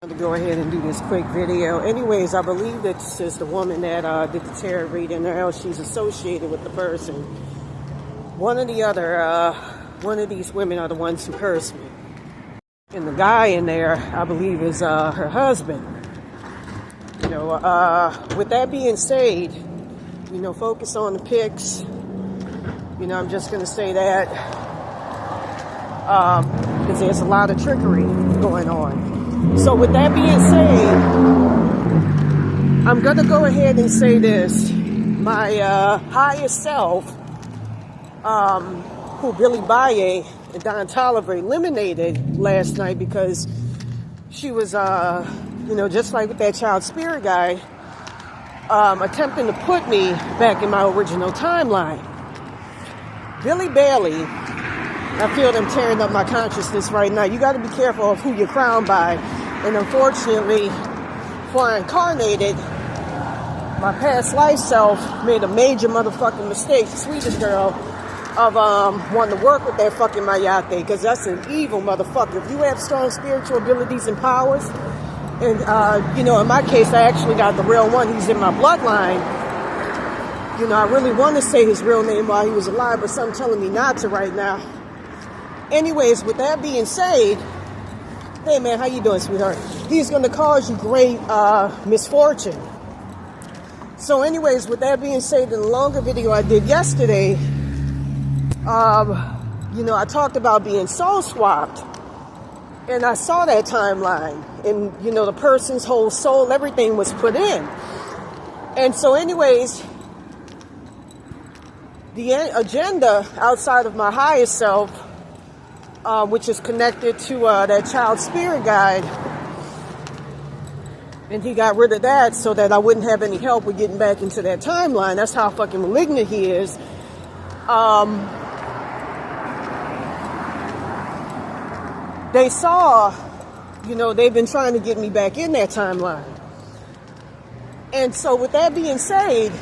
To go ahead and do this quick video. Anyways, I believe this is the woman that did the tarot reading, or else she's associated with the person. One of these women are the ones who cursed me. And the guy in there, I believe, is her husband. With that being said, focus on the pics. I'm just going to say that because there's a lot of trickery going on. So with that being said, I'm going to go ahead and say this. My highest self, who Billy Baille and Toliver eliminated last night because she was, just like with that child spirit guide, attempting to put me back in my original timeline. Billy Baille, I feel them tearing up my consciousness right now. You got to be careful of who you're crowned by. And unfortunately, before I incarnated, my past life self made a major motherfucking mistake, the sweetest girl, of wanting to work with that fucking Maria, because that's an evil motherfucker. If you have strong spiritual abilities and powers, and, in my case, I actually got the real one. He's in my bloodline. I really want to say his real name while he was alive, but something's telling me not to right now. Anyways, with that being said, hey man, how you doing, sweetheart? He's going to cause you great misfortune. So anyways, with that being said, in the longer video I did yesterday, I talked about being soul swapped. And I saw that timeline. And, the person's whole soul, everything was put in. And so anyways, the agenda outside of my highest self, which is connected to that child spirit guide. And he got rid of that so that I wouldn't have any help with getting back into that timeline. That's how fucking malignant he is. They saw, they've been trying to get me back in that timeline. And so with that being said,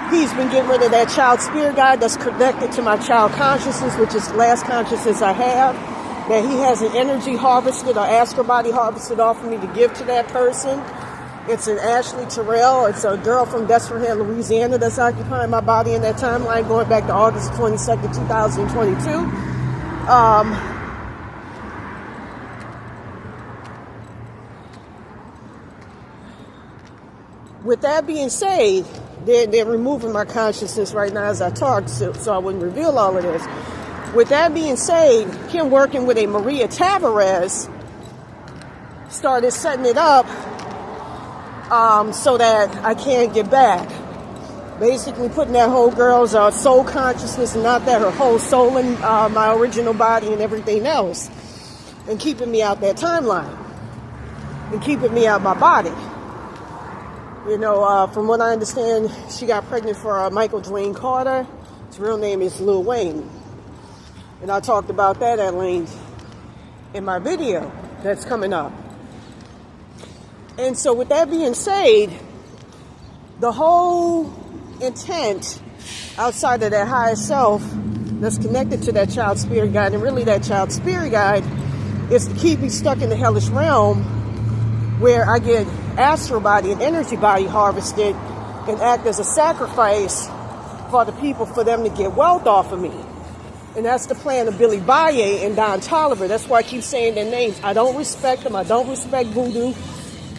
he's been getting rid of that child spirit guide that's connected to my child consciousness, which is the last consciousness I have, that he has an energy harvested or astral body harvested off of me to give to that person. It's an Ashley Terrell. It's a girl from Desperate, Louisiana that's occupying my body in that timeline going back to August 22nd, 2022. With that being said, they're removing my consciousness right now as I talk, so I wouldn't reveal all of this. With that being said, him working with a Maria Tavarez started setting it up so that I can't get back. Basically putting that whole girl's soul consciousness, and not that her whole soul in my original body and everything else, and keeping me out that timeline, and keeping me out my body. From what I understand, she got pregnant for Michael Dwayne Carter. His real name is Lil Wayne. And I talked about that at length in my video that's coming up. And so with that being said, the whole intent outside of that higher self that's connected to that child spirit guide, and really that child spirit guide, is to keep me stuck in the hellish realm where I get astral body and energy body harvested and act as a sacrifice for the people, for them to get wealth off of me. And that's the plan of Billy Baille and Toliver. That's why I keep saying their names. I don't respect them. I don't respect voodoo.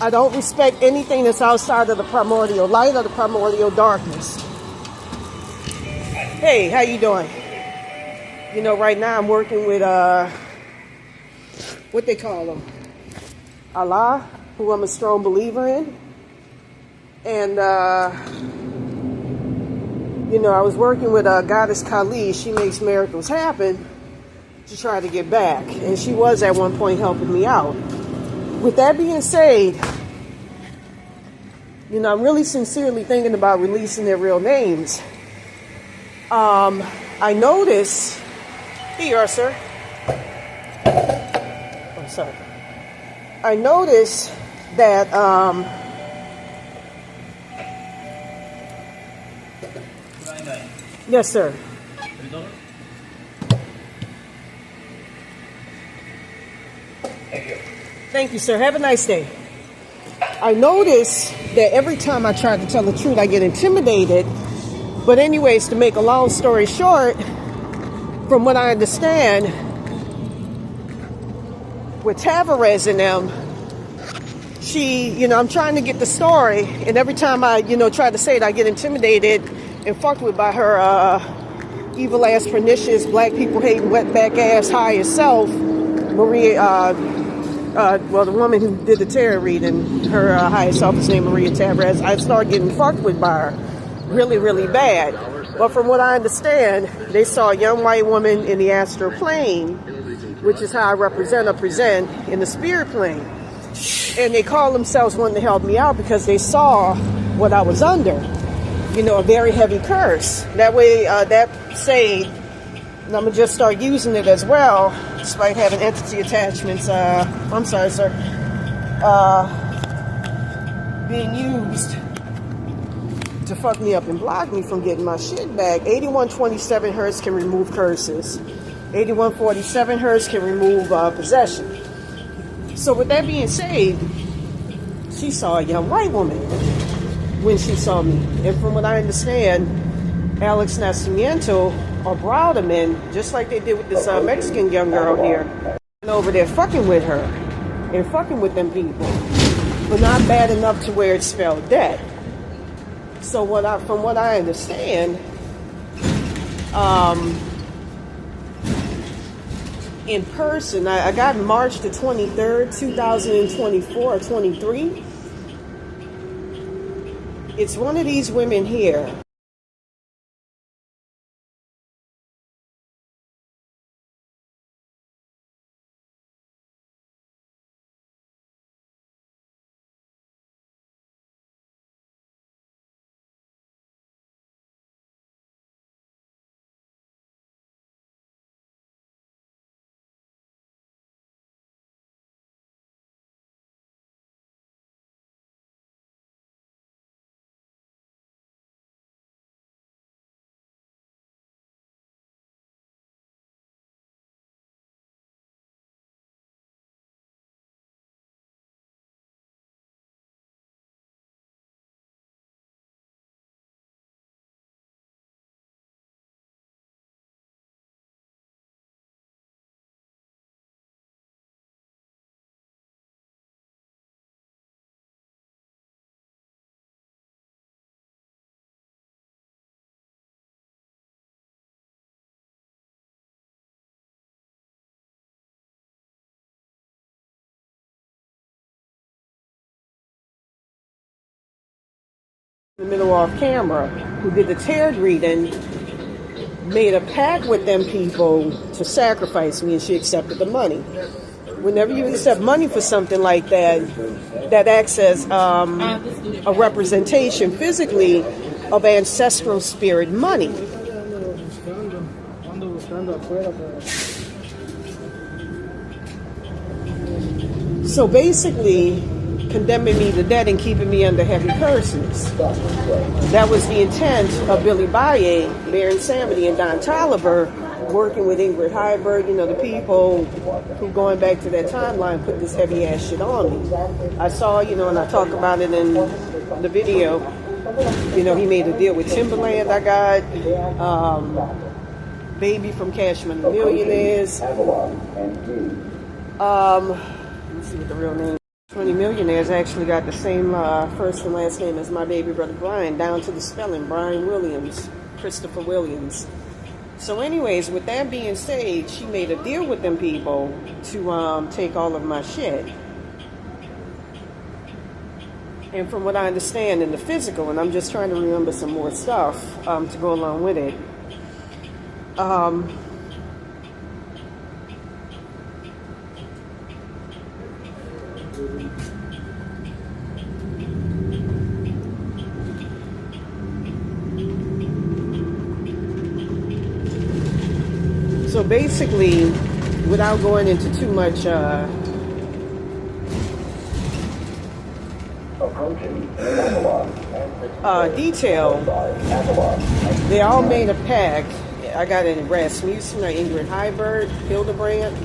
I don't respect anything that's outside of the primordial light or the primordial darkness. Hey, how you doing? Right now I'm working with, what they call them? Allah, who I'm a strong believer in. And, I was working with Goddess Kali. She makes miracles happen to try to get back. And she was at one point helping me out. With that being said, I'm really sincerely thinking about releasing their real names. I noticed, here you are, sir. Oh, sorry. I noticed that, yes, sir. Thank you. Thank you, sir. Have a nice day. I notice that every time I try to tell the truth, I get intimidated. But anyways, to make a long story short, from what I understand, with Tavarez and them, she, I'm trying to get the story, and every time I, try to say it, I get intimidated and fucked with by her evil ass, pernicious, black people hating, wetback ass, high herself, Maria, the woman who did the tarot reading, her higher self is named Maria Tavarez. I started getting fucked with by her really, really bad. But from what I understand, they saw a young white woman in the astral plane, which is how I present in the spirit plane. And they called themselves wanting to help me out because they saw what I was under, a very heavy curse. That way, that saved, and I'm going to just start using it as well, despite having entity attachments, I'm sorry, sir, being used to fuck me up and block me from getting my shit back. 8127 hertz can remove curses. 8147 hertz can remove possession. So with that being said, she saw a young white woman when she saw me. And from what I understand, Alex Nacimiento or Broadway, just like they did with this Mexican young girl here, and over there fucking with her and fucking with them people, but not bad enough to where it spelled death. So from what I understand, in person, I got March the 23rd, 2024 or 23. It's one of these women here. In the middle off camera, who did the tarot reading, made a pact with them people to sacrifice me, and she accepted the money. Whenever you accept money for something like that, that acts as a representation physically of ancestral spirit money. So basically, condemning me to death and keeping me under heavy curses. That was the intent of Billy Baille, Baron Samedi, and Toliver, working with Ingrid Heiberg, the people who, going back to that timeline, put this heavy ass shit on me. I saw, and I talk about it in the video, he made a deal with Timberland. I got Baby from Cash Money Millionaires. Let me see what the real name. 20 Millionaires actually got the same first and last name as my baby brother Brian, down to the spelling, Brian Williams, Christopher Williams. So anyways, with that being said, she made a deal with them people to take all of my shit. And from what I understand in the physical, and I'm just trying to remember some more stuff to go along with it, so basically, without going into too much detail, they all made a pact. I got it in Rasmussen or Ingrid Heiberg, Hildebrand,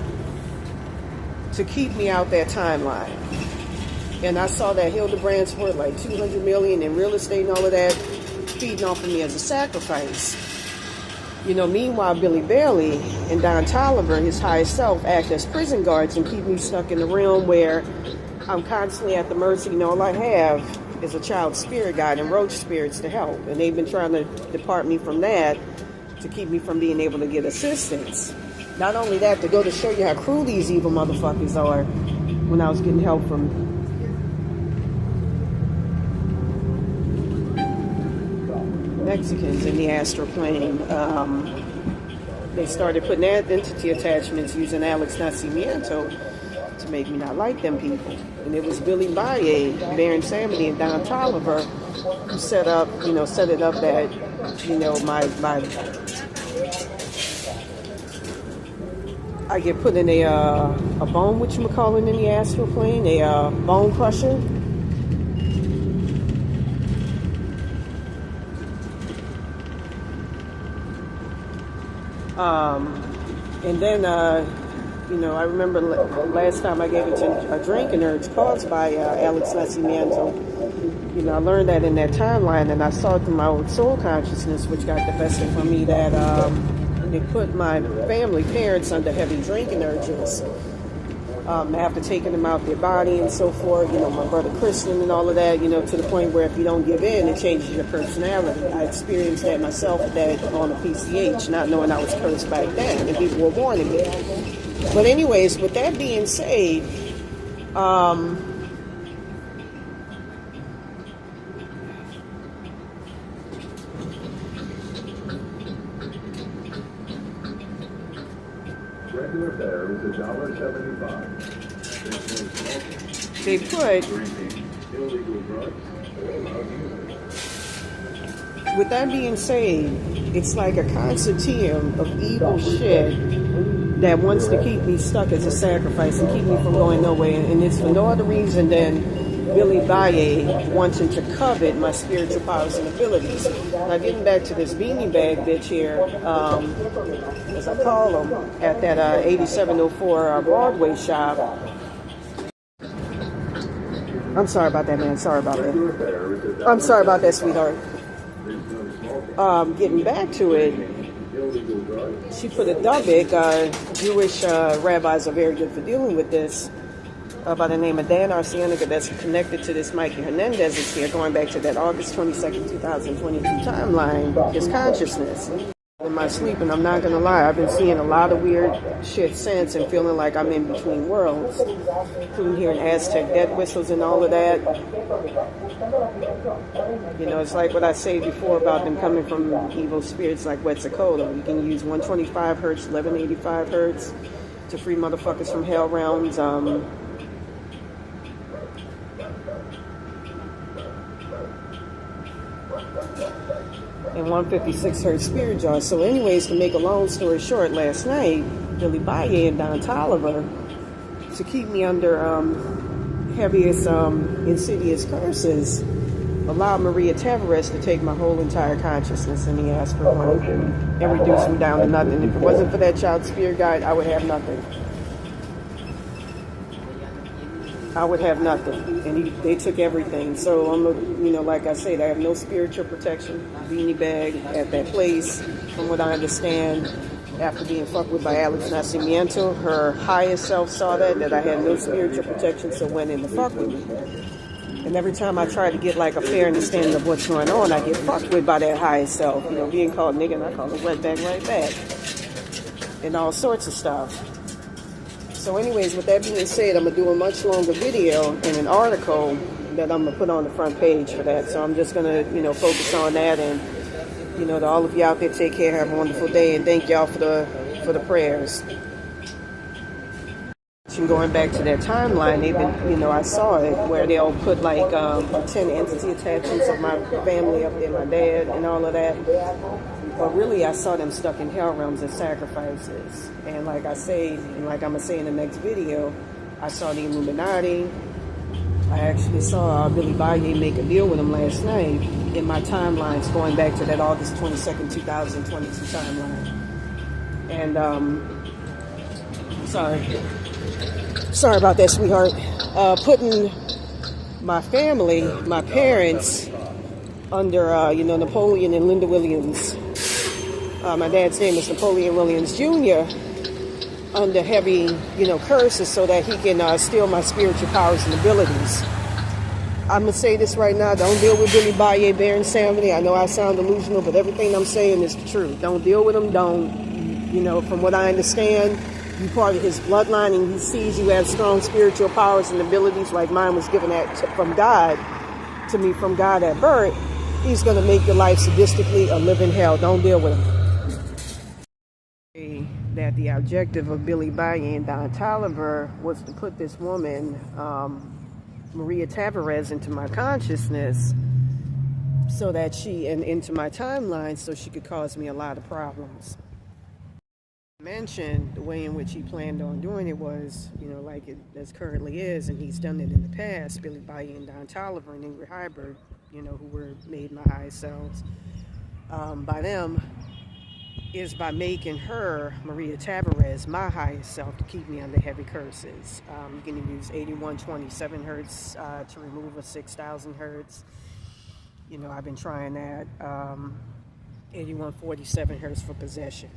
to keep me out that timeline. And I saw that Hildebrand's worth like $200 million in real estate and all of that, feeding off of me as a sacrifice. You know, meanwhile, Billy Baille and Don Toliver, his highest self, act as prison guards and keep me stuck in the realm where I'm constantly at the mercy, and all I have is a child spirit guide and roach spirits to help. And they've been trying to depart me from that to keep me from being able to get assistance. Not only that, to go to show you how cruel these evil motherfuckers are, when I was getting help from Mexicans in the astral plane, they started putting entity attachments using Alex Nacimiento to make me not like them people. And it was Billy Baille, Baron Samedi, and Don Toliver who set it up that, you know, I get put in a bone, whatchamacallit, in the astral plane, a bone crusher. And then, you know, I remember last time I gave it to a drinking urge caused by Alex Nacimiento. You know, I learned that in that timeline, and I saw it through my own soul consciousness, which got the best of me, that they put my parents under heavy drinking urges. After taking them out their body and so forth, you know, my brother Christian and all of that, you know, to the point where if you don't give in, it changes your personality. I experienced that myself on a PCH, not knowing I was cursed back then, and people were warning me. But anyways, with that being said, regular fare is $1.75. they put, with that being said, it's like a consortium of evil shit that wants to keep me stuck as a sacrifice and keep me from going nowhere. And it's for no other reason than Billy Baille wanting to covet my spiritual powers and abilities. Now, getting back to this beanie bag bitch here, as I call them, at that 8704 Broadway shop. I'm sorry about that, man. Sorry about that. I'm sorry about that, sweetheart. Getting back to it, she put a Dubik. Jewish rabbis are very good for dealing with this. By the name of Dan Arsenica, that's connected to this Mikey Hernandez is here, going back to that August 22nd, 2022 timeline, his consciousness. In my sleep, and I'm not going to lie, I've been seeing a lot of weird shit since and feeling like I'm in between worlds, including hearing Aztec death whistles and all of that. You know, it's like what I say before about them coming from evil spirits like Quetzalcoatl. You can use 125 hertz, 1185 hertz to free motherfuckers from hell realms. And 156 hertz spirit jaws. So anyways, to make a long story short, last night, Billy Baille and Don Toliver, to keep me under heaviest insidious curses, allowed Maria Tavarez to take my whole entire consciousness in the astral plane and reduce me down to nothing. If it wasn't for that child spirit guide, I would have nothing. I would have nothing, and they took everything. So I'm, you know, like I said, I have no spiritual protection. Beanie bag at that place, from what I understand, after being fucked with by Alex Nacimiento, her highest self saw that I had no spiritual protection, so went in to fuck with me. And every time I try to get like a fair understanding of what's going on, I get fucked with by that highest self. You know, being called nigga, and I call it wet back right back, and all sorts of stuff. So anyways, with that being said, I'm going to do a much longer video and an article that I'm going to put on the front page for that. So I'm just going to, you know, focus on that. And, you know, to all of you out there, take care, have a wonderful day, and thank y'all for the prayers. And going back to that timeline, they've been, you know, I saw it where they'll put like 10 entity attachments of my family up there, my dad and all of that. But really, I saw them stuck in hell realms as sacrifices. And like I say, and like I'm going to say in the next video, I saw the Illuminati. I actually saw Billy Baille make a deal with him last night in my timelines, going back to that August 22nd, 2022 timeline. And, sorry. sorry about that, sweetheart. Putting my family, my parents, under, Napoleon and Linda Williams. My dad's name is Napoleon Williams Jr., under heavy, curses so that he can steal my spiritual powers and abilities. I'm going to say this right now. Don't deal with Billy Baille, Baron Samedi. I know I sound delusional, but everything I'm saying is the truth. Don't deal with him. From what I understand, you're part of his bloodline, and he sees you have strong spiritual powers and abilities like mine was given from God to me from God at birth. He's going to make your life sadistically a living hell. Don't deal with him. That the objective of Billy Baille and Don Toliver was to put this woman, Maria Tavarez, into my consciousness so that into my timeline so she could cause me a lot of problems. I mentioned the way in which he planned on doing it was, like it as currently is, and he's done it in the past, Billy Baille and Don Toliver and Ingrid Hybrid, who were made my highest selves, by them, is by making her, Maria Tavarez, my highest self to keep me under heavy curses. You can use 8127 hertz to remove a 6000 hertz. I've been trying that. 8147 hertz for possession.